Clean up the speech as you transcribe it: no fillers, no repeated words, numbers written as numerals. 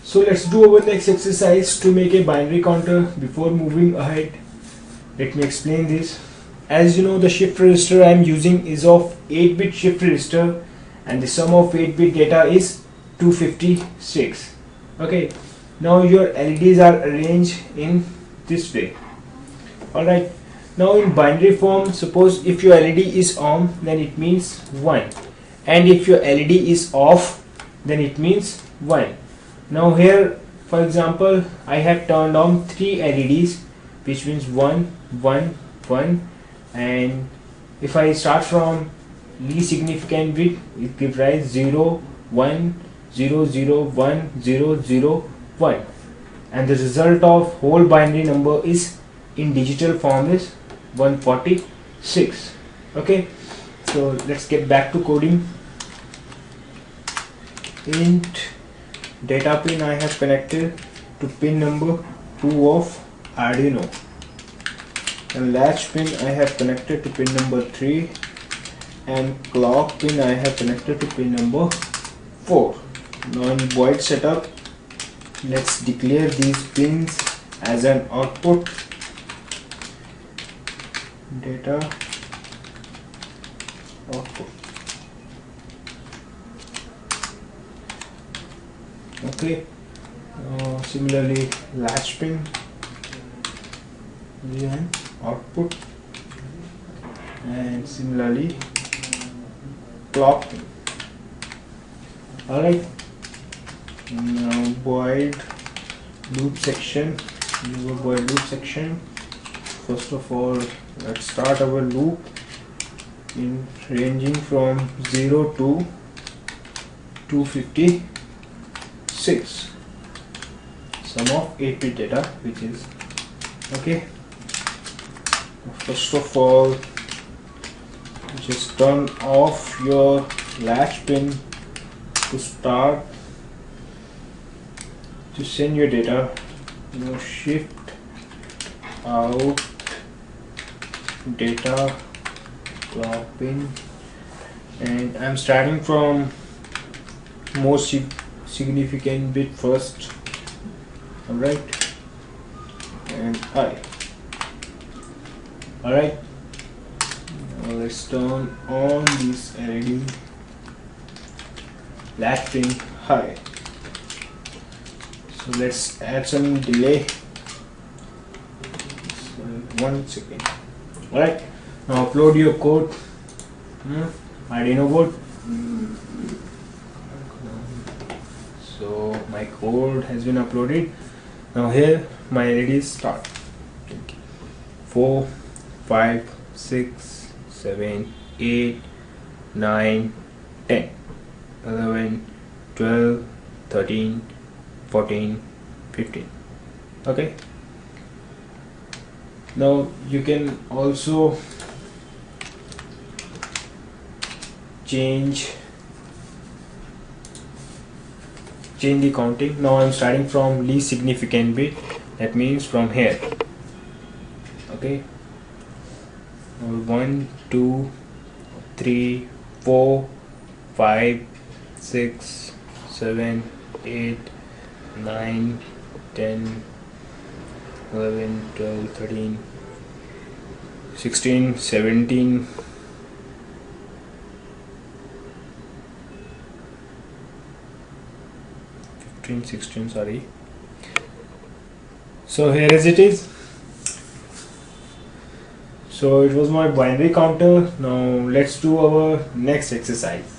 So let's do our next exercise to make a binary counter. Before moving ahead, let me explain this. As you know, the shift register I am using is of 8-bit shift register, and the sum of 8-bit data is 256. Okay, now your LEDs are arranged in this way. Alright, now in binary form, suppose if your LED is on, then it means 1, and if your LED is off, then it means 1. Now here, for example, I have turned on 3 LEDs, which means 1, 1, 1, and if I start from least significant bit, it gives rise 0, 1, 0, 0, 1, 0, 0, 1, and the result of whole binary number is in digital form is 146. Okay, so let's get back to coding. Int data pin I have connected to pin number 2 of Arduino, and latch pin I have connected to pin number 3, and clock pin I have connected to pin number 4. Now in void setup, let's declare these pins as an output. Data output. Okay, similarly latch pin and output, and similarly clock pin. Alright, now void loop section. Use a void loop section. First of all, let's start our loop in ranging from 0 to 256. Sum of 8-bit data, which is okay. First of all, just turn off your latch pin to start to send your data. Now shift out data clock pin, and I'm starting from most significant bit first. Alright, and high. Alright, now let's turn on this LED. Latch pin high. So let's add some delay. So 1 second. Alright, now upload your code. Arduino board. So my code has been uploaded. Now here my LEDs start. 4, 5, 6, 7, 8, 9, 10, 11, 12, 13, 14, 15. Okay. Now you can also change the counting. Now I'm starting from least significant bit, that means from here. Okay, 1, 2, 3, 4, 5, 6, 7, 8, 9, 10, 11, 12, 13, 16, 17, 15, 16, sorry. So here as it is. So it was my binary counter. Now let's do our next exercise.